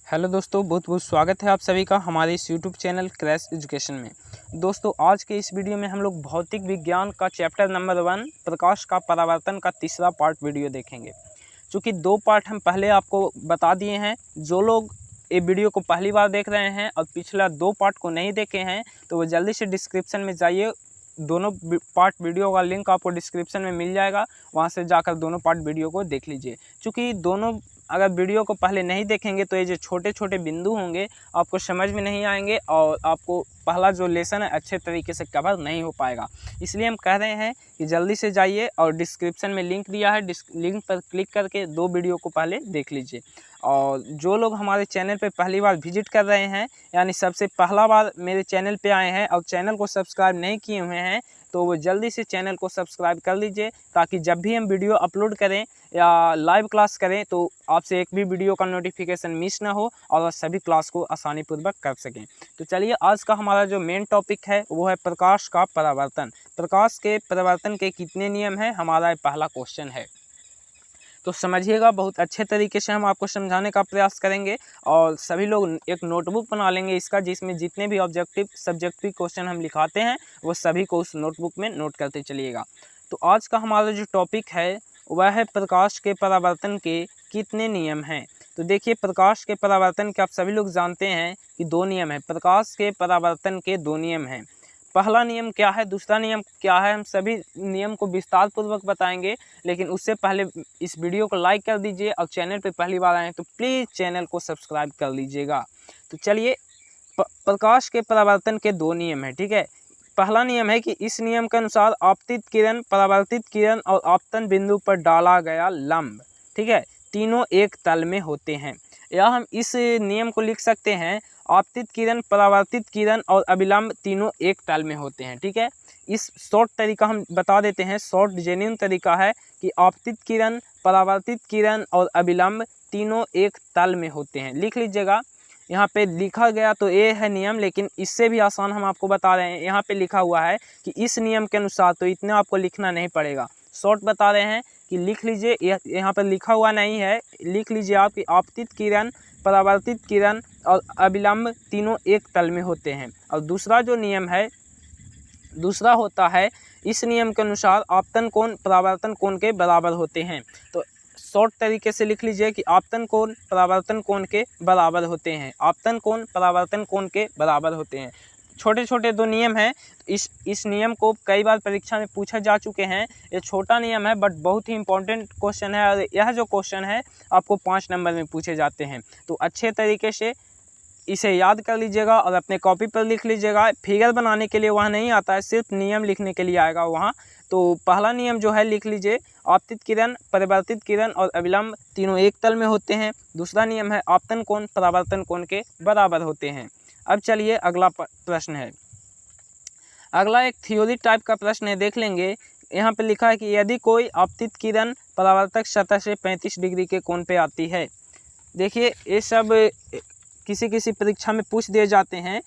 Hello दोस्तों, बहुत बहुत स्वागत है आप सभी का हमारे इस यूट्यूब चैनल क्रैश एजुकेशन में। दोस्तों, आज के इस वीडियो में हम लोग भौतिक विज्ञान का चैप्टर नंबर 1 प्रकाश का परावर्तन का तीसरा पार्ट वीडियो देखेंगे। चूँकि 2 पार्ट हम पहले आपको बता दिए हैं। जो लोग ये वीडियो को पहली बार देख रहे हैं और पिछला 2 पार्ट को नहीं देखे हैं तो वो जल्दी से डिस्क्रिप्शन में जाइए। दोनों पार्ट वीडियो का लिंक आपको डिस्क्रिप्शन में मिल जाएगा, वहाँ से जाकर दोनों पार्ट वीडियो को देख लीजिए। चूँकि दोनों अगर वीडियो को पहले नहीं देखेंगे तो ये जो छोटे छोटे बिंदु होंगे आपको समझ में नहीं आएंगे और आपको पहला जो लेसन है अच्छे तरीके से कवर नहीं हो पाएगा। इसलिए हम कह रहे हैं कि जल्दी से जाइए और डिस्क्रिप्शन में लिंक दिया है, लिंक पर क्लिक करके 2 वीडियो को पहले देख लीजिए। और जो लोग हमारे चैनल पे पहली बार विजिट कर रहे हैं, यानी सबसे पहला बार मेरे चैनल पे आए हैं और चैनल को सब्सक्राइब नहीं किए हुए हैं, तो वो जल्दी से चैनल को सब्सक्राइब कर लीजिए, ताकि जब भी हम वीडियो अपलोड करें या लाइव क्लास करें तो आपसे एक भी वीडियो का नोटिफिकेशन मिस ना हो और सभी क्लास को आसानी पूर्वक कर सकें। तो चलिए, आज का हमारा जो मेन टॉपिक है वो है प्रकाश का परावर्तन। प्रकाश के परावर्तन के कितने नियम हैं, हमारा पहला क्वेश्चन है। तो समझिएगा, बहुत अच्छे तरीके से हम आपको समझाने का प्रयास करेंगे और सभी लोग एक नोटबुक बना लेंगे इसका, जिसमें जितने भी ऑब्जेक्टिव सब्जेक्टिव क्वेश्चन हम लिखाते हैं वो सभी को उस नोटबुक में नोट करते चलिएगा। तो आज का हमारा जो टॉपिक है वह है प्रकाश के परावर्तन के कितने नियम हैं। तो देखिए, प्रकाश के परावर्तन के आप सभी लोग जानते हैं कि 2 नियम हैं। प्रकाश के परावर्तन के 2 नियम हैं। पहला नियम क्या है, दूसरा नियम क्या है, हम सभी नियम को विस्तार पूर्वक बताएंगे। लेकिन उससे पहले इस वीडियो को लाइक कर दीजिए और चैनल पे पहली बार आए हैं तो प्लीज़ चैनल को सब्सक्राइब कर लीजिएगा। तो चलिए, प्रकाश के परावर्तन के 2 नियम हैं, ठीक है। पहला नियम है कि इस नियम के अनुसार आपतित किरण, परावर्तित किरण और आपतन बिंदु पर डाला गया लंब, ठीक है, तीनों एक तल में होते हैं। या हम इस नियम को लिख सकते हैं, आपतित किरण, परावर्तित किरण और अभिलंब तीनों एक तल में होते हैं, ठीक है। इस शॉर्ट तरीका हम बता देते हैं, शॉर्ट जेन्युइन तरीका है कि आपतित किरण, परावर्तित किरण और अभिलंब तीनों एक तल में होते हैं। लिख लीजिएगा, यहाँ पे लिखा गया तो ये है नियम, लेकिन इससे भी आसान हम आपको बता रहे हैं। यहाँ पे लिखा हुआ है कि इस नियम के अनुसार, तो इतना आपको लिखना नहीं पड़ेगा, शॉर्ट बता रहे हैं कि लिख लीजिए। यहाँ पर लिखा हुआ नहीं है, लिख लीजिए आप कि आपतित किरण, परावर्तित किरण और अभिलंब तीनों एक तल में होते हैं। और दूसरा जो नियम है, दूसरा होता है, इस नियम के अनुसार आपतन कोण परावर्तन कोण के बराबर होते हैं। तो शॉर्ट तरीके से लिख लीजिए कि आपतन कोण परावर्तन कोण के बराबर होते हैं। आपतन कोण परावर्तन कोण के बराबर होते हैं। छोटे छोटे 2 नियम हैं। इस नियम को कई बार परीक्षा में पूछे जा चुके हैं। ये छोटा नियम है बट बहुत ही इंपॉर्टेंट क्वेश्चन है और यह जो क्वेश्चन है आपको 5 नंबर में पूछे जाते हैं। तो अच्छे तरीके से इसे याद कर लीजिएगा और अपने कॉपी पर लिख लीजिएगा। फिगर बनाने के लिए वहाँ नहीं आता है, सिर्फ नियम लिखने के लिए आएगा वहाँ। तो पहला नियम जो है लिख लीजिए, आपतित किरण, परावर्तित किरण और अभिलंब तीनों एक तल में होते हैं। दूसरा नियम है, आपतन कोण परावर्तन कोण के बराबर होते हैं। अब चलिए, अगला प्रश्न है। अगला एक थ्योरी टाइप का प्रश्न है, देख लेंगे। यहाँ पे लिखा है कि यदि कोई आपतित किरण परावर्तक सतह से 35 डिग्री के कोण पे आती है। देखिए, ये सब किसी किसी परीक्षा में पूछ दिए जाते हैं।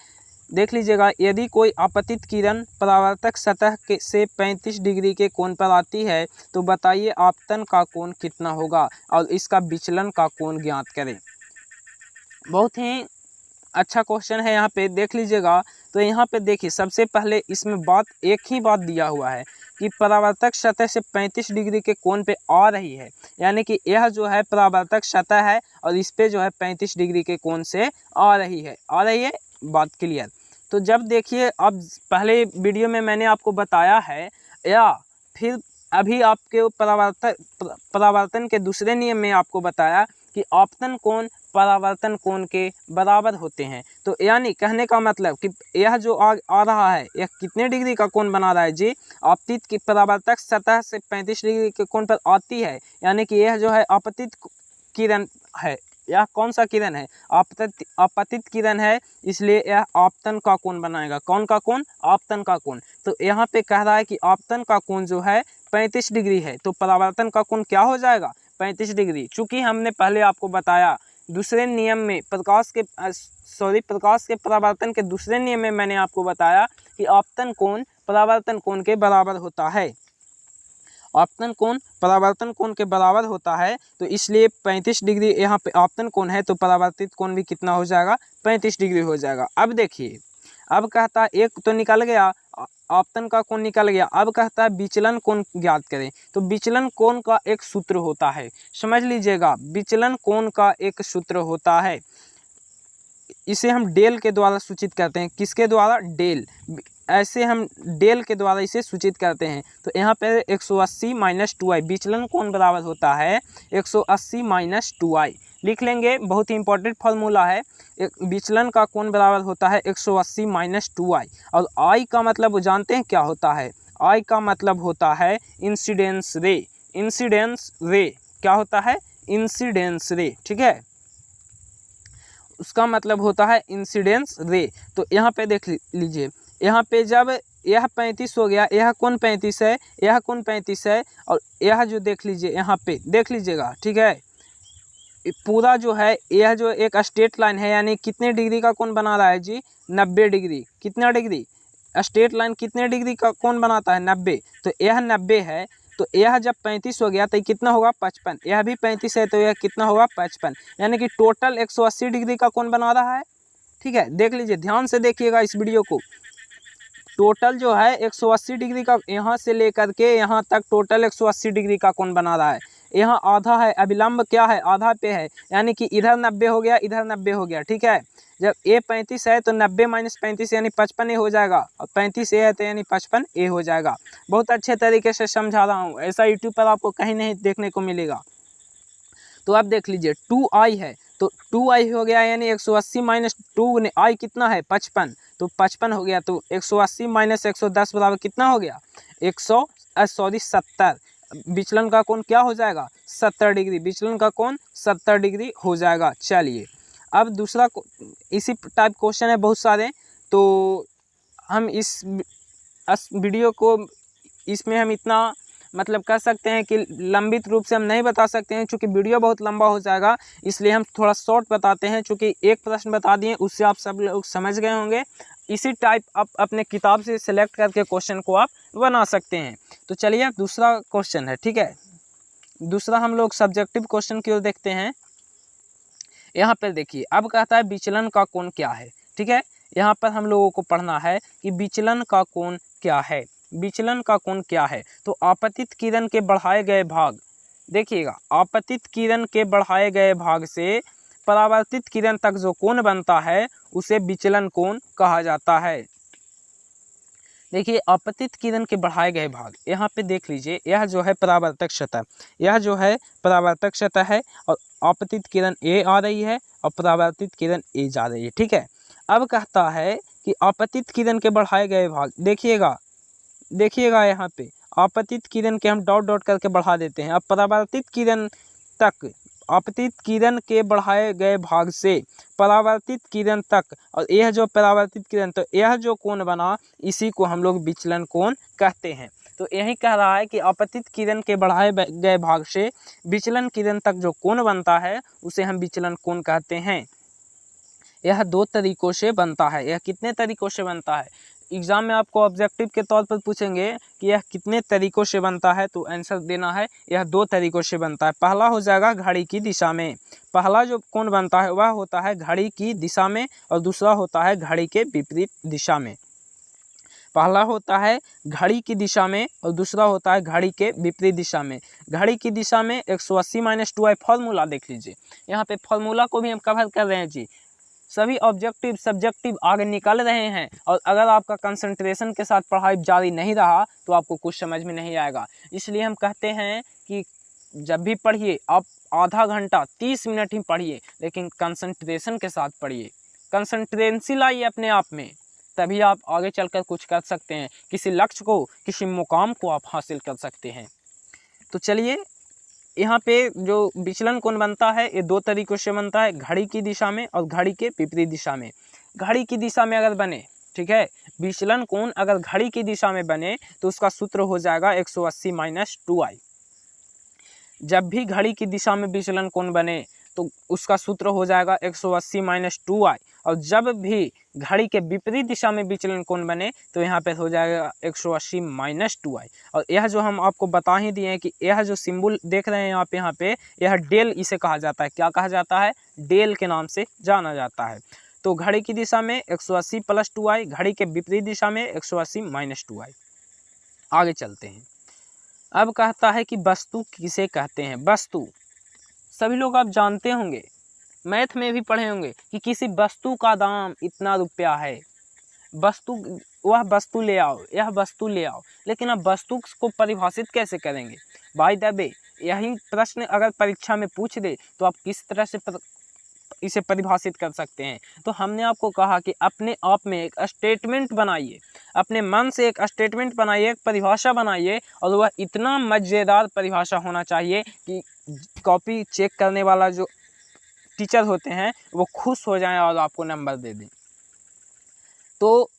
देख लीजिएगा, यदि कोई आपतित किरण परावर्तक सतह के से 35 डिग्री के कोण पर आती है तो बताइए आपतन का कोण कितना होगा और इसका विचलन का कोण ज्ञात करें। बहुत ही अच्छा क्वेश्चन है। यहाँ पे देख लीजिएगा, तो यहाँ पे देखिए, सबसे पहले इसमें एक ही बात दिया हुआ है कि परावर्तक सतह से 35 डिग्री के कोण पे आ रही है, यानी कि यह जो है परावर्तक सतह है और इस पे जो है 35 डिग्री के कोण से आ रही है। बात क्लियर। तो जब देखिए, अब पहले वीडियो में मैंने आपको बताया है, या फिर अभी आपके परावर्तन के दूसरे नियम में आपको बताया कि आपतन कोण परावर्तन कोण के बराबर होते हैं। तो यानी कहने का मतलब कि यह जो आ रहा है, यह कितने डिग्री का कोण बना रहा है जी, आपतित की परावर्तक सतह से 35 डिग्री के कोण पर आती है, यानी कि यह जो है आपतित किरण है। यह कौन सा किरण है? आपतित किरण है, इसलिए यह आपतन का कोण बनाएगा। कौन का कोण? आपतन का कोण। तो यहाँ पे कह रहा है कि आपतन का कोण जो है 35 डिग्री है, तो परावर्तन का कोण क्या हो जाएगा? 35 डिग्री। चूंकि हमने पहले आपको बताया दूसरे नियम में प्रकाश के परावर्तन के दूसरे नियम में मैंने आपको बताया कि आपतन कोण परावर्तन कोण के बराबर होता है। आपतन कोण परावर्तन कोण के बराबर होता है, तो इसलिए 35 डिग्री यहाँ पे आपतन कोण है, तो परावर्तित कोण भी कितना हो जाएगा, 35 डिग्री हो जाएगा। अब देखिए, अब कहता है एक तो निकल गया, आपतन का कोण निकल गया। अब कहता है विचलन कोण ज्ञात करें, तो विचलन कोण का एक सूत्र होता है, समझ लीजिएगा, विचलन कोण का एक सूत्र होता है, इसे हम डेल के द्वारा सूचित करते हैं। किसके द्वारा, डेल, ऐसे हम डेल के द्वारा इसे सूचित करते हैं। तो यहाँ पे 180 माइनस 2i, विचलन कोण बराबर होता है 180 माइनस 2i, लिख लेंगे, बहुत ही इंपॉर्टेंट फार्मूला है। विचलन का कोण बराबर होता है 180 माइनस 2i, और i का मतलब जानते हैं क्या होता है, i का मतलब होता है इंसिडेंस रे। इंसिडेंस रे क्या होता है, इंसिडेंस रे, ठीक है, उसका मतलब होता है इंसिडेंस रे। तो यहाँ पे देख लीजिए, यहाँ पे जब यह 35 हो गया, यह कोण 35 है, यह कोण 35 है, और यह जो देख लीजिए, यहाँ पे देख लीजिएगा, ठीक है, पूरा जो है यह जो एक स्ट्रेट लाइन है, यानी कितने डिग्री का कोण बना रहा है जी, 90 डिग्री। कितना डिग्री, स्ट्रेट लाइन कितने डिग्री का कोण बनाता है, 90। तो यह 90 है, तो यह जब 35 हो गया तो कितना होगा, 55। यह भी 35 है, तो यह कितना होगा, 55, यानी कि टोटल 180 डिग्री का कोण बना रहा है, ठीक है। देख लीजिए, ध्यान से देखिएगा इस वीडियो को, टोटल जो है 180 डिग्री का, यहाँ से लेकर के यहाँ तक टोटल 180 डिग्री का कोण बना रहा है। यहाँ आधा है, अभिलंब क्या है, आधा पे है, यानी कि इधर 90 हो गया, इधर 90 हो गया, ठीक है। जब ए 35 है तो 90 माइनस 35 यानी 55 हो जाएगा, और 35 ए है तो यानी 55 हो जाएगा। बहुत अच्छे तरीके से समझा रहा हूँ, ऐसा यूट्यूब पर आपको कहीं नहीं देखने को मिलेगा। तो आप देख लीजिए 2i है, तो 2i हो गया, यानी 180 माइनस 2 i कितना है, 55, तो 55 हो गया। तो 180 माइनस 110 बराबर कितना हो गया, 70। विचलन का कोण क्या हो जाएगा, 70 डिग्री, विचलन का कोण 70 डिग्री हो जाएगा। चलिए, अब दूसरा इसी टाइप क्वेश्चन है बहुत सारे, तो हम इस वीडियो को, इसमें हम इतना मतलब कर सकते हैं कि लंबित रूप से हम नहीं बता सकते हैं, क्योंकि वीडियो बहुत लंबा हो जाएगा, इसलिए हम थोड़ा शॉर्ट बताते हैं। क्योंकि एक प्रश्न बता दिए, उससे आप सब लोग समझ गए होंगे। इसी टाइप आप अपने किताब से सिलेक्ट करके क्वेश्चन को आप बना सकते हैं। तो चलिए दूसरा क्वेश्चन है, ठीक है, दूसरा हम लोग सब्जेक्टिव क्वेश्चन की ओर देखते हैं। यहाँ पर देखिए, अब कहता है विचलन का कोण क्या है, ठीक है। यहाँ पर हम लोगों को पढ़ना है कि विचलन का कोण क्या है, विचलन का कोण क्या है। तो आपतित किरण के बढ़ाए गए भाग, देखिएगा, आपतित किरण के बढ़ाए गए भाग से परावर्तित किरण तक जो कोण बनता है उसे विचलन कोण कहा जाता है। देखिए, आपतित किरण के बढ़ाए गए भाग, यहाँ पे देख लीजिए, यह जो है परावर्तक सतह, यह जो है परावर्तक सतह है, और आपतित किरण ए आ रही है और परावर्तित किरण ए जा रही है, ठीक है। अब कहता है कि आपतित किरण के बढ़ाए गए भाग, देखिएगा यहाँ पे आपतित किरण के हम डॉट डॉट करके बढ़ा देते हैं। अब परावर्तित किरण तक, आपतित किरण के बढ़ाए गए भाग से परावर्तित किरण तक, और यह जो परावर्तित किरण, तो यह जो कोण बना इसी को हम लोग विचलन कोण कहते हैं। तो यही कह रहा है कि आपतित किरण के बढ़ाए गए भाग से विचलन किरण तक जो कोण बनता है उसे हम विचलन कोण कहते हैं। यह 2 तरीकों से बनता है। यह कितने तरीकों से बनता है, एग्जाम में आपको ऑब्जेक्टिव के तौर पर पूछेंगे कि यह कितने तरीकों से बनता है, तो आंसर देना है यह 2 तरीकों से बनता है। पहला हो जाएगा घड़ी की दिशा में, पहला जो कोण बनता है वह होता है घड़ी की दिशा में, और दूसरा होता है घड़ी के विपरीत दिशा में। पहला होता है घड़ी की दिशा में और दूसरा होता है घड़ी के विपरीत दिशा में। घड़ी की दिशा में 180 माइनस 2i फॉर्मूला देख लीजिए, यहाँ पे फॉर्मूला को भी हम कवर कर रहे हैं जी। सभी ऑब्जेक्टिव सब्जेक्टिव आगे निकल रहे हैं, और अगर आपका कंसंट्रेशन के साथ पढ़ाई जारी नहीं रहा तो आपको कुछ समझ में नहीं आएगा। इसलिए हम कहते हैं कि जब भी पढ़िए आप आधा घंटा 30 मिनट ही पढ़िए, लेकिन कंसंट्रेशन के साथ पढ़िए, कंसंट्रेंसी लाइए अपने आप में, तभी आप आगे चलकर कुछ कर सकते हैं, किसी लक्ष्य को, किसी मुकाम को आप हासिल कर सकते हैं। तो चलिए, यहाँ पे जो विचलन कोण बनता है ये 2 तरीकों से बनता है, घड़ी की दिशा में और घड़ी के विपरीत दिशा में। घड़ी की दिशा में अगर बने, ठीक है, विचलन कोण अगर घड़ी की दिशा में बने तो उसका सूत्र हो जाएगा 180 माइनस 2i। जब भी घड़ी की दिशा में विचलन कोण बने तो उसका सूत्र हो जाएगा 180 माइनस 2i, और जब भी घड़ी के विपरीत दिशा में विचलन कोण बने तो यहाँ पे हो जाएगा 180 माइनस 2i। और यह जो हम आपको बता ही दिए हैं कि यह जो सिंबल देख रहे हैं यहाँ पे यह डेल इसे कहा जाता है। क्या कहा जाता है? डेल के नाम से जाना जाता है। तो घड़ी की दिशा में 180 प्लस 2i, घड़ी के विपरीत दिशा में 180 माइनस 2i। आगे चलते हैं। अब कहता है कि वस्तु किसे कहते हैं। वस्तु सभी लोग आप जानते होंगे, मैथ में भी पढ़े होंगे कि किसी वस्तु का दाम इतना रुपया है, वस्तु वह वस्तु ले आओ, यह वस्तु ले आओ। लेकिन अब वस्तु को परिभाषित कैसे करेंगे? बाय द वे यही प्रश्न अगर परीक्षा में पूछ दे तो आप किस तरह से इसे परिभाषित कर सकते हैं। तो हमने आपको कहा कि अपने आप में एक स्टेटमेंट बनाइए, अपने मन से एक स्टेटमेंट बनाइए, एक परिभाषा बनाइए, और वह इतना मज़ेदार परिभाषा होना चाहिए कि कॉपी चेक करने वाला जो टीचर होते हैं वो खुश हो जाएं और आपको नंबर दे दें। तो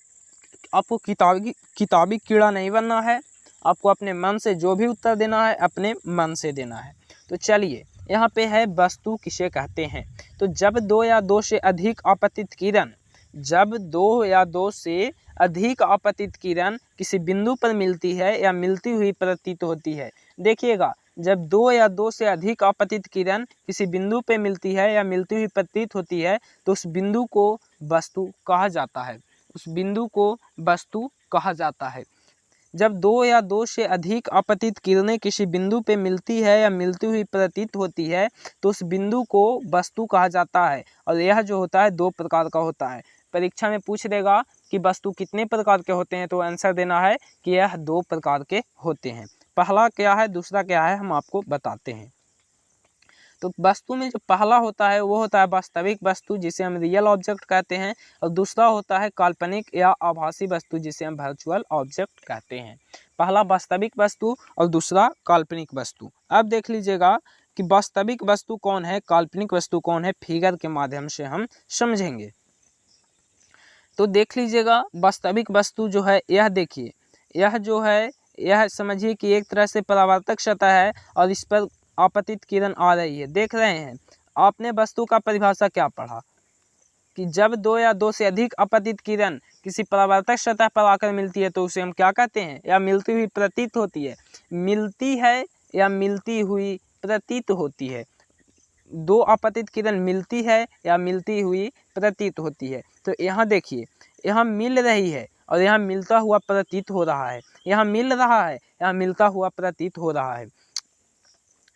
आपको किताबी कीड़ा नहीं बनना है, आपको अपने मन से जो भी उत्तर देना है अपने मन से देना है। तो चलिए, यहाँ पे है वस्तु किसे कहते हैं। तो जब दो या दो से अधिक आपतित किरण, जब दो या दो से अधिक आपतित किरण किसी बिंदु पर मिलती है या मिलती हुई प्रतीत होती है। देखिएगा, जब दो या दो से अधिक आपतित किरण किसी बिंदु पर मिलती है या मिलती हुई प्रतीत होती है तो उस बिंदु को वस्तु कहा जाता है, उस बिंदु को वस्तु कहा जाता है। जब दो या दो से अधिक आपतित किरणें किसी बिंदु पे मिलती है या मिलती हुई प्रतीत होती है तो उस बिंदु को वस्तु कहा जाता है। और यह जो होता है दो प्रकार का होता है। परीक्षा में पूछ देगा कि वस्तु कितने प्रकार के होते हैं तो आंसर देना है कि यह दो प्रकार के होते हैं। पहला क्या है, दूसरा क्या है, हम आपको बताते हैं। तो वस्तु में जो पहला होता है वो होता है वास्तविक वस्तु, जिसे हम रियल ऑब्जेक्ट कहते हैं, और दूसरा होता है काल्पनिक या आभासी वस्तु, जिसे हम वर्चुअल ऑब्जेक्ट कहते हैं। पहला वास्तविक वस्तु और दूसरा काल्पनिक वस्तु। अब देख लीजिएगा कि वास्तविक वस्तु कौन है, काल्पनिक वस्तु कौन है, फिगर के माध्यम से हम समझेंगे। तो देख लीजिएगा, वास्तविक वस्तु जो है यह देखिए, यह जो है यह समझिए कि एक तरह से परावर्तक सतह है और इस पर आपतित किरण आ रही है। देख रहे हैं आपने वस्तु का परिभाषा क्या पढ़ा कि जब दो या दो से अधिक आपतित किरण किसी परावर्तक सतह पर आकर मिलती है तो उसे हम क्या कहते हैं, या मिलती हुई प्रतीत होती है। मिलती है या मिलती हुई प्रतीत होती है। दो आपतित किरण मिलती है या मिलती हुई प्रतीत होती है। तो यहाँ देखिए, यहाँ मिल रही है और यहाँ मिलता हुआ प्रतीत हो रहा है, यहाँ मिल रहा है, यहाँ मिलता हुआ प्रतीत हो रहा है।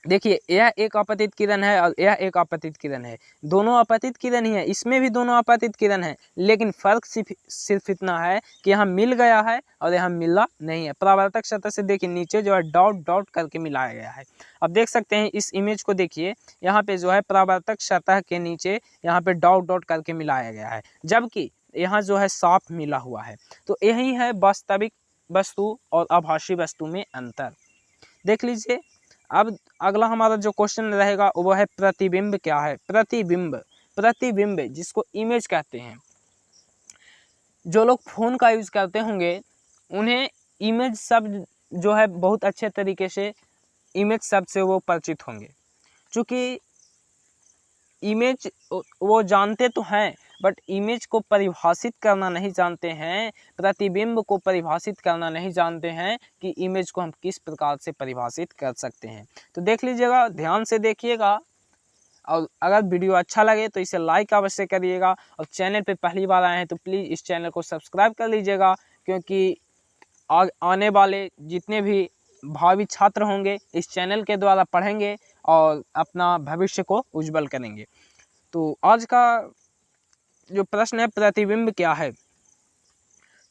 देखिए, यह एक आपतित किरण है और यह एक आपतित किरण है, दोनों आपतित किरण ही है, इसमें भी दोनों आपतित किरण है, लेकिन फर्क सिर्फ इतना है कि यहाँ मिल गया है और यहाँ मिला नहीं है। परावर्तक सतह से देखिए नीचे जो है डॉट डॉट करके मिलाया गया है। अब देख सकते हैं इस इमेज को, देखिए यहाँ पे जो है परावर्तक सतह के नीचे यहाँ पे डॉट डॉट करके मिलाया गया है, जबकि यहाँ जो है साफ मिला हुआ है। तो यही है वास्तविक वस्तु और आभासी वस्तु में अंतर। देख लीजिए, अब अगला हमारा जो क्वेश्चन रहेगा वो है प्रतिबिंब क्या है। प्रतिबिंब जिसको इमेज कहते हैं। जो लोग फ़ोन का यूज़ करते होंगे उन्हें इमेज शब्द जो है बहुत अच्छे तरीके से इमेज शब्द से वो परिचित होंगे, क्योंकि इमेज वो जानते तो हैं बट इमेज को परिभाषित करना नहीं जानते हैं, प्रतिबिंब को परिभाषित करना नहीं जानते हैं कि इमेज को हम किस प्रकार से परिभाषित कर सकते हैं। तो देख लीजिएगा, ध्यान से देखिएगा, और अगर वीडियो अच्छा लगे तो इसे लाइक अवश्य करिएगा, और चैनल पे पहली बार आए हैं तो प्लीज़ इस चैनल को सब्सक्राइब कर लीजिएगा, क्योंकि आने वाले जितने भी भावी छात्र होंगे इस चैनल के द्वारा पढ़ेंगे और अपना भविष्य को उज्जवल करेंगे। तो आज का जो प्रश्न है प्रतिबिंब क्या है।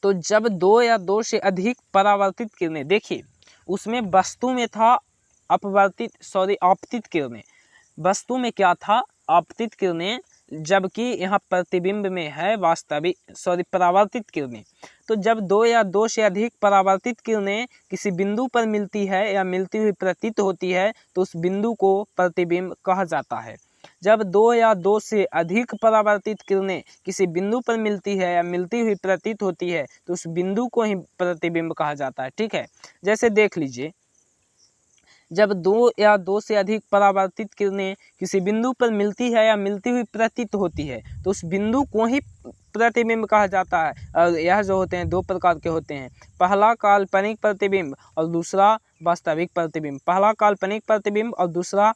तो जब दो या दो से अधिक परावर्तित किरणें, देखिए उसमें वस्तु में था आपतित किरणें, वस्तु में क्या था, आपतित किरणें, जबकि यहाँ प्रतिबिंब में है परावर्तित किरणें। तो जब दो या दो से अधिक परावर्तित किरणें किसी बिंदु पर मिलती है या मिलती हुई प्रतीत होती है तो उस बिंदु को प्रतिबिंब कहा जाता है। जब दो या दो से अधिक परावर्तित किरणें किसी बिंदु पर मिलती है या मिलती हुई प्रतीत होती है तो उस बिंदु को ही प्रतिबिंब कहा जाता है। ठीक है, जैसे देख लीजिए, जब दो या दो से अधिक परावर्तित किरणें किसी बिंदु पर मिलती है या मिलती हुई प्रतीत होती है तो उस बिंदु को ही प्रतिबिंब कहा जाता है। और यह जो होते हैं दो प्रकार के होते हैं, पहला काल्पनिक प्रतिबिंब और दूसरा वास्तविक प्रतिबिंब। पहला काल्पनिक प्रतिबिंब और दूसरा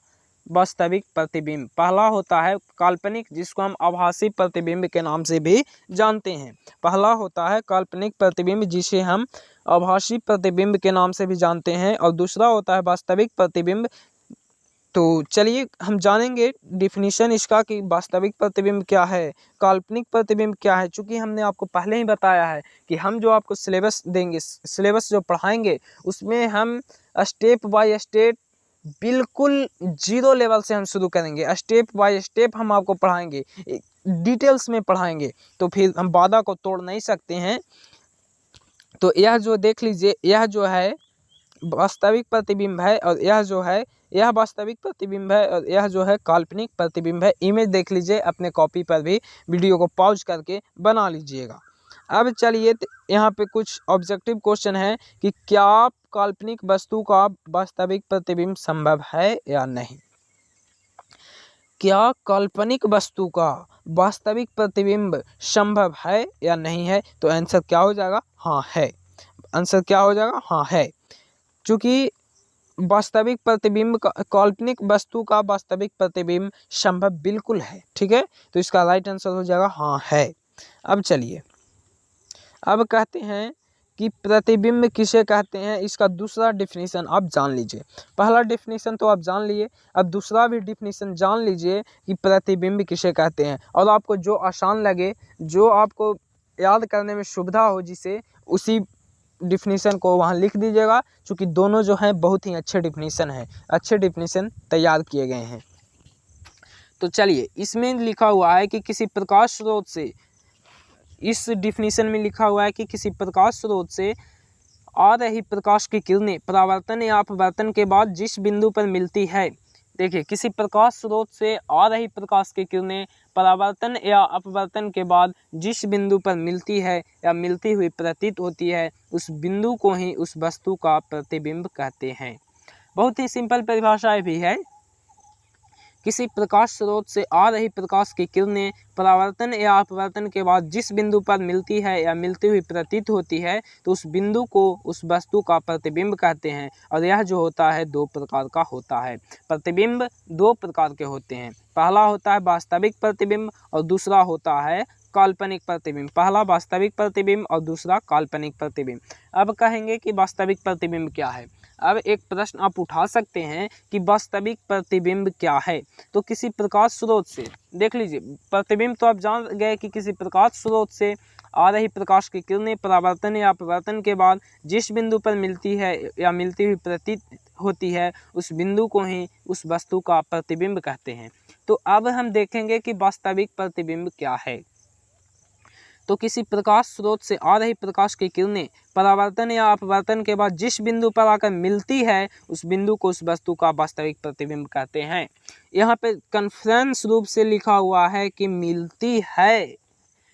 वास्तविक प्रतिबिंब। पहला होता है काल्पनिक, जिसको हम आभासी प्रतिबिंब के नाम से भी जानते हैं। पहला होता है काल्पनिक प्रतिबिंब, जिसे हम आभासी प्रतिबिंब के नाम से भी जानते हैं, और दूसरा होता है वास्तविक प्रतिबिंब। तो चलिए हम जानेंगे डिफिनीशन इसका कि वास्तविक प्रतिबिंब क्या है, काल्पनिक प्रतिबिंब क्या है। चूँकि हमने आपको पहले ही बताया है कि हम जो आपको सिलेबस देंगे, सिलेबस जो पढ़ाएंगे, उसमें हम स्टेप बाय स्टेप बिल्कुल जीरो लेवल से हम शुरू करेंगे। स्टेप बाय स्टेप हम आपको पढ़ाएंगे, डिटेल्स में पढ़ाएंगे, तो फिर हम वादा को तोड़ नहीं सकते हैं। तो यह जो देख लीजिए, यह जो है वास्तविक प्रतिबिंब है, और यह जो है यह वास्तविक प्रतिबिंब है, और यह जो है काल्पनिक प्रतिबिंब है। इमेज देख लीजिए, अपने कॉपी पर भी वीडियो को पॉज करके बना लीजिएगा। अब चलिए यहाँ पे कुछ ऑब्जेक्टिव क्वेश्चन है कि क्या काल्पनिक वस्तु का वास्तविक प्रतिबिंब संभव है या नहीं। क्या काल्पनिक वस्तु का वास्तविक प्रतिबिंब संभव है या नहीं है, तो आंसर क्या हो जाएगा, हाँ है। आंसर क्या हो जाएगा, हाँ है। चूँकि वास्तविक प्रतिबिंब का, काल्पनिक वस्तु का वास्तविक प्रतिबिंब संभव बिल्कुल है, ठीक है। तो इसका राइट आंसर हो जाएगा हाँ है। अब चलिए, अब कहते हैं कि प्रतिबिंब किसे कहते हैं, इसका दूसरा डिफिनीशन आप जान लीजिए। पहला डिफिनीशन तो आप जान लिए, अब दूसरा भी डिफिनीशन जान लीजिए कि प्रतिबिंब किसे कहते हैं। और आपको जो आसान लगे, जो आपको याद करने में सुविधा हो, जिसे उसी डिफिनीशन को वहाँ लिख दीजिएगा, क्योंकि दोनों जो हैं बहुत ही अच्छे डिफिनीशन हैं, अच्छे डिफिनीशन तैयार किए गए हैं। तो चलिए, इसमें लिखा हुआ है कि किसी प्रकाश स्रोत से, इस डिफिनीशन में लिखा हुआ है कि किसी प्रकाश स्रोत से आ रही प्रकाश की किरणें परावर्तन या अपवर्तन के बाद जिस बिंदु पर मिलती है, देखिए किसी प्रकाश स्रोत से आ रही प्रकाश की किरणें परावर्तन या अपवर्तन के बाद जिस बिंदु पर मिलती है या मिलती हुई प्रतीत होती है, उस बिंदु को ही उस वस्तु का प्रतिबिंब कहते हैं। बहुत ही सिंपल परिभाषा भी है। किसी प्रकाश स्रोत से आ रही प्रकाश की किरणें परावर्तन या अपवर्तन के बाद जिस बिंदु पर मिलती है या मिलती हुई प्रतीत होती है, तो उस बिंदु को उस वस्तु का प्रतिबिंब कहते हैं। और यह जो होता है दो प्रकार का होता है। प्रतिबिंब दो प्रकार के होते हैं, पहला होता है वास्तविक प्रतिबिंब और दूसरा होता है काल्पनिक प्रतिबिंब। पहला वास्तविक प्रतिबिंब और दूसरा काल्पनिक प्रतिबिंब। अब कहेंगे कि वास्तविक प्रतिबिंब क्या है। अब एक प्रश्न आप उठा सकते हैं कि वास्तविक प्रतिबिंब क्या है। तो किसी प्रकाश स्रोत से, देख लीजिए, प्रतिबिंब तो आप जान गए कि किसी प्रकाश स्रोत से आ रही प्रकाश की किरणें परावर्तन या अपवर्तन के बाद जिस बिंदु पर मिलती है या मिलती हुई प्रतीत होती है, उस बिंदु को ही उस वस्तु का प्रतिबिंब कहते हैं। तो अब हम देखेंगे कि वास्तविक प्रतिबिंब क्या है। तो किसी प्रकाश स्रोत से आ रही प्रकाश की किरणें परावर्तन या अपवर्तन के बाद जिस बिंदु पर आकर मिलती है, उस बिंदु को उस वस्तु का वास्तविक प्रतिबिंब कहते हैं। यहाँ पे कॉन्फिडेंस रूप से लिखा हुआ है कि मिलती है,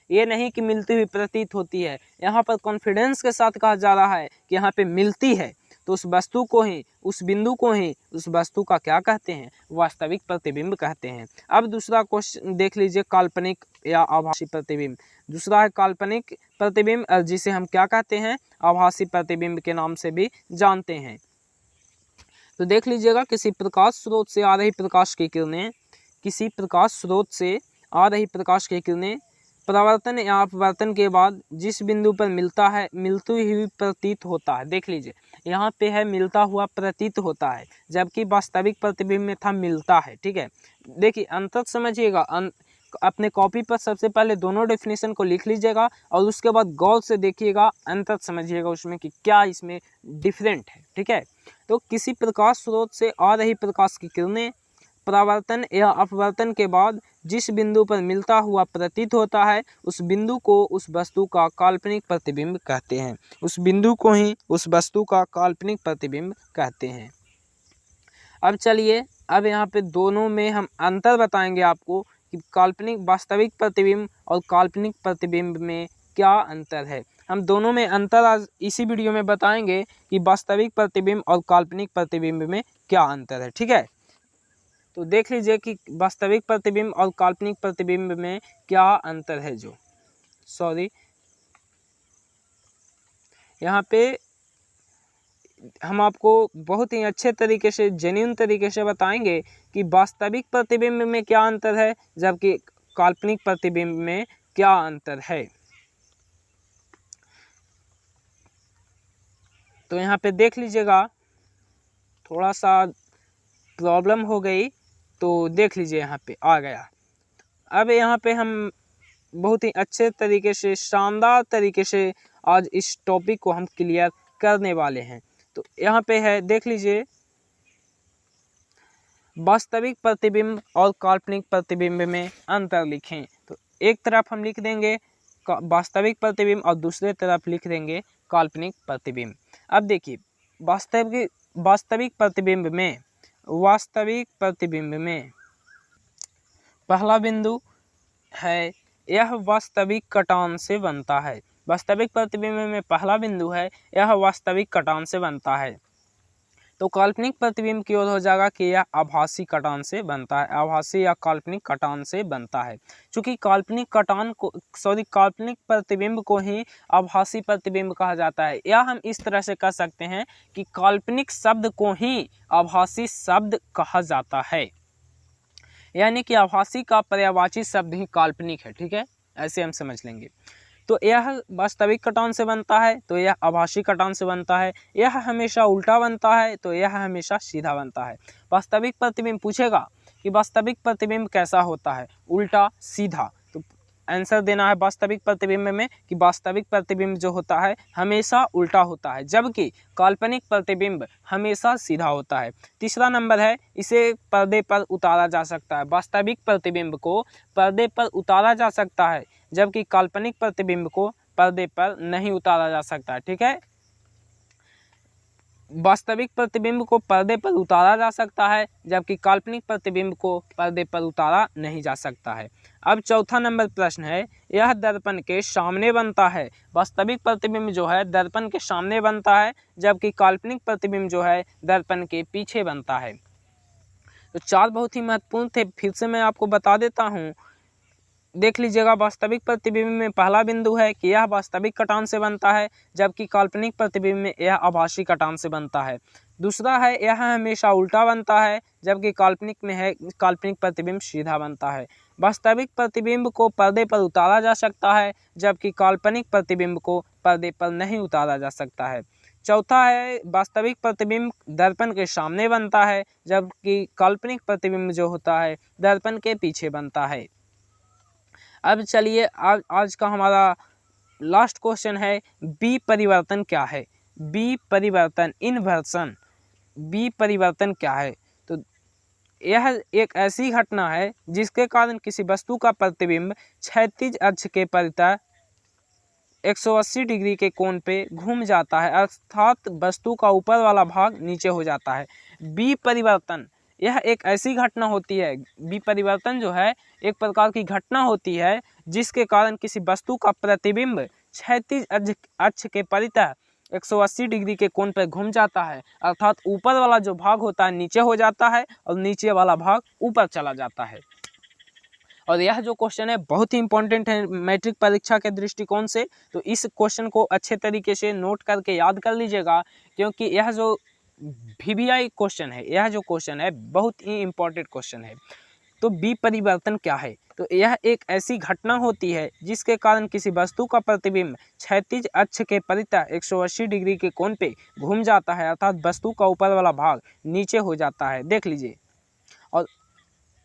ये नहीं कि मिलती हुई प्रतीत होती है। यहाँ पर कॉन्फिडेंस के साथ कहा जा रहा है कि यहाँ पे मिलती है, तो उस वस्तु को ही, उस बिंदु को ही उस वस्तु का क्या कहते हैं, वास्तविक प्रतिबिंब कहते हैं। अब दूसरा क्वेश्चन देख लीजिए, काल्पनिक या आभासी प्रतिबिंब। दूसरा है काल्पनिक प्रतिबिंब, जिसे हम क्या कहते हैं, आभासी प्रतिबिंब के नाम से भी जानते हैं। तो देख लीजिएगा, किसी प्रकाश स्रोत से आ रही प्रकाश की किरणें, किसी प्रकाश स्रोत से आ रही प्रकाश की किरणें परावर्तन या अपवर्तन के बाद जिस बिंदु पर मिलता है, मिलती हुई प्रतीत होता है। देख लीजिए, यहाँ पे है मिलता हुआ प्रतीत होता है, जबकि वास्तविक प्रतिबिंब में था मिलता है। ठीक है, देखिए अंतर समझिएगा। अपने कॉपी पर सबसे पहले दोनों डेफिनेशन को लिख लीजिएगा और उसके बाद गौर से देखिएगा, अंतर समझिएगा उसमें कि क्या इसमें डिफरेंट है। ठीक है, तो किसी प्रकाश स्रोत से आ रही प्रकाश की किरणें परावर्तन या अपवर्तन के बाद जिस बिंदु पर मिलता हुआ प्रतीत होता है, उस बिंदु को उस वस्तु का काल्पनिक प्रतिबिंब कहते हैं। उस बिंदु को ही उस वस्तु का काल्पनिक प्रतिबिंब कहते हैं। अब चलिए, अब यहाँ पे दोनों में हम अंतर बताएंगे आपको कि काल्पनिक वास्तविक प्रतिबिंब और काल्पनिक प्रतिबिंब में क्या अंतर है। हम दोनों में अंतर आज इसी वीडियो में बताएंगे कि वास्तविक प्रतिबिंब और काल्पनिक प्रतिबिंब में क्या अंतर है। ठीक है, तो देख लीजिए कि वास्तविक प्रतिबिंब और काल्पनिक प्रतिबिंब में क्या अंतर है। यहाँ पे हम आपको बहुत ही अच्छे तरीके से, जेन्युइन तरीके से बताएंगे कि वास्तविक प्रतिबिंब में क्या अंतर है जबकि काल्पनिक प्रतिबिंब में क्या अंतर है। तो यहाँ पे देख लीजिएगा, थोड़ा सा प्रॉब्लम हो गई, तो देख लीजिए यहाँ पे आ गया। अब यहाँ पे हम बहुत ही अच्छे तरीके से, शानदार तरीके से आज इस टॉपिक को हम क्लियर करने वाले हैं। तो यहाँ पे है, देख लीजिए, वास्तविक प्रतिबिंब और काल्पनिक प्रतिबिंब में अंतर लिखें। तो एक तरफ हम लिख देंगे वास्तविक प्रतिबिंब और दूसरे तरफ लिख देंगे काल्पनिक प्रतिबिंब। अब देखिए, वास्तविक प्रतिबिंब में पहला बिंदु है, यह वास्तविक कटान से बनता है। वास्तविक प्रतिबिंब में पहला बिंदु है, यह वास्तविक कटान से बनता है। तो काल्पनिक प्रतिबिंब की ओर हो जाएगा कि यह आभासी कटान से बनता है, आभासी या काल्पनिक कटान से बनता है। चूंकि काल्पनिक प्रतिबिंब को ही आभासी प्रतिबिंब कहा जाता है, या हम इस तरह से कह सकते हैं कि काल्पनिक शब्द को ही आभासी शब्द कहा जाता है, यानी कि आभासी का पर्यायवाची शब्द ही काल्पनिक है। ठीक है, ऐसे हम समझ लेंगे। तो यह वास्तविक कटान से बनता है, तो यह आभासी कटान से बनता है। यह हमेशा उल्टा बनता है, तो यह हमेशा सीधा बनता है। वास्तविक प्रतिबिंब पूछेगा कि वास्तविक प्रतिबिंब कैसा होता है, उल्टा सीधा, तो आंसर देना है वास्तविक प्रतिबिंब में कि वास्तविक प्रतिबिंब जो होता है हमेशा उल्टा होता है, जबकि काल्पनिक प्रतिबिंब हमेशा सीधा होता है। तीसरा नंबर है, इसे पर्दे पर उतारा जा सकता है। वास्तविक प्रतिबिंब को पर्दे पर उतारा जा सकता है, जबकि काल्पनिक प्रतिबिंब को पर्दे पर नहीं उतारा जा सकता। ठीक है, वास्तविक प्रतिबिंब को पर्दे पर उतारा जा सकता है, जबकि काल्पनिक प्रतिबिंब को पर्दे पर उतारा नहीं जा सकता है। अब चौथा नंबर प्रश्न है, यह दर्पण के सामने बनता है। वास्तविक प्रतिबिंब जो है दर्पण के सामने बनता है, जबकि काल्पनिक प्रतिबिंब जो है दर्पण के पीछे बनता है। तो चार बहुत ही महत्वपूर्ण थे, फिर से मैं आपको बता देता हूँ। देख लीजिएगा, वास्तविक प्रतिबिंब में पहला बिंदु है कि यह वास्तविक कटान से बनता है, जबकि काल्पनिक प्रतिबिंब में यह आभासी कटान से बनता है। दूसरा है, यह हमेशा उल्टा बनता है, जबकि काल्पनिक में है काल्पनिक प्रतिबिंब सीधा बनता है। वास्तविक प्रतिबिंब को पर्दे पर उतारा जा सकता है, जबकि काल्पनिक प्रतिबिंब को पर्दे पर नहीं उतारा जा सकता है। चौथा है, वास्तविक प्रतिबिंब दर्पण के सामने बनता है, जबकि काल्पनिक प्रतिबिंब जो होता है दर्पण के पीछे बनता है। अब चलिए, आज का हमारा लास्ट क्वेश्चन है, बी परिवर्तन क्या है। बी परिवर्तन, इन्वर्सन, बी परिवर्तन क्या है। तो यह एक ऐसी घटना है जिसके कारण किसी वस्तु का प्रतिबिंब क्षैतिज अक्ष के परितः 180 डिग्री के कोण पे घूम जाता है, अर्थात वस्तु का ऊपर वाला भाग नीचे हो जाता है। बी परिवर्तन यह एक ऐसी घटना होती है, बी परिवर्तन जो है एक प्रकार की घटना होती है जिसके कारण किसी वस्तु का प्रतिबिंब क्षैतिज अक्ष के परितः 180 डिग्री के कोण पर घूम जाता है, अर्थात ऊपर वाला जो भाग होता है नीचे हो जाता है और नीचे वाला भाग ऊपर चला जाता है। और यह जो क्वेश्चन है बहुत ही इंपॉर्टेंट है मैट्रिक परीक्षा के दृष्टिकोण से, तो इस क्वेश्चन को अच्छे तरीके से नोट करके याद कर लीजिएगा, क्योंकि यह जो VBI क्वेश्चन है, यह जो क्वेश्चन है बहुत ही इंपॉर्टेंट क्वेश्चन है। तो बी परिवर्तन क्या है, तो यह एक ऐसी घटना होती है जिसके कारण किसी वस्तु का प्रतिबिंब क्षैतिज अक्ष के परितः 180 डिग्री के कोण पे घूम जाता है, अर्थात वस्तु का ऊपर वाला भाग नीचे हो जाता है। देख लीजिए। और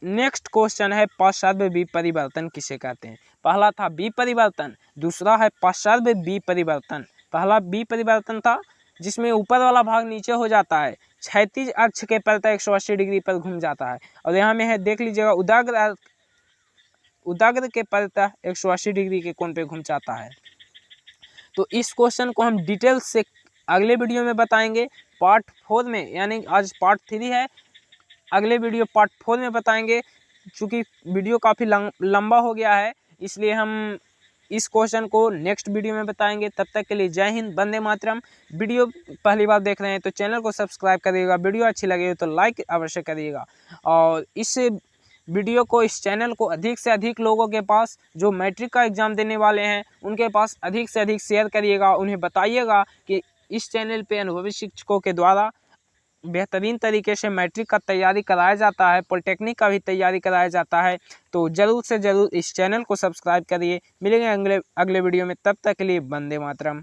नेक्स्ट क्वेश्चन है, पार्श्व बी परिवर्तन किसे कहते हैं। पहला था बी परिवर्तन, दूसरा है पार्श्व बी परिवर्तन। पहला बी परिवर्तन था जिसमें ऊपर वाला भाग नीचे हो जाता है, क्षैतिज अक्ष के परितः 180 डिग्री पर घूम जाता है। और यहाँ में है, देख लीजिएगा, उदाग्र के परितः 180 डिग्री के कोण पे घूम जाता है। तो इस क्वेश्चन को हम डिटेल से अगले वीडियो में बताएंगे पार्ट 4 में, यानी आज पार्ट 3 है, अगले वीडियो पार्ट 4 में बताएंगे। चूँकि वीडियो काफ़ी लंबा हो गया है, इसलिए हम इस क्वेश्चन को नेक्स्ट वीडियो में बताएंगे। तब तक के लिए जय हिंद, वंदे मातरम। वीडियो पहली बार देख रहे हैं तो चैनल को सब्सक्राइब करिएगा, वीडियो अच्छी लगे तो लाइक अवश्य करिएगा, और इस वीडियो को, इस चैनल को अधिक से अधिक लोगों के पास जो मैट्रिक का एग्ज़ाम देने वाले हैं उनके पास अधिक से अधिक शेयर करिएगा। उन्हें बताइएगा कि इस चैनल पे अनुभवी शिक्षकों के द्वारा बेहतरीन तरीके से मैट्रिक का तैयारी कराया जाता है, पॉलिटेक्निक का भी तैयारी कराया जाता है। तो ज़रूर से ज़रूर इस चैनल को सब्सक्राइब करिए। मिलेंगे अगले वीडियो में, तब तक के लिए वंदे मातरम।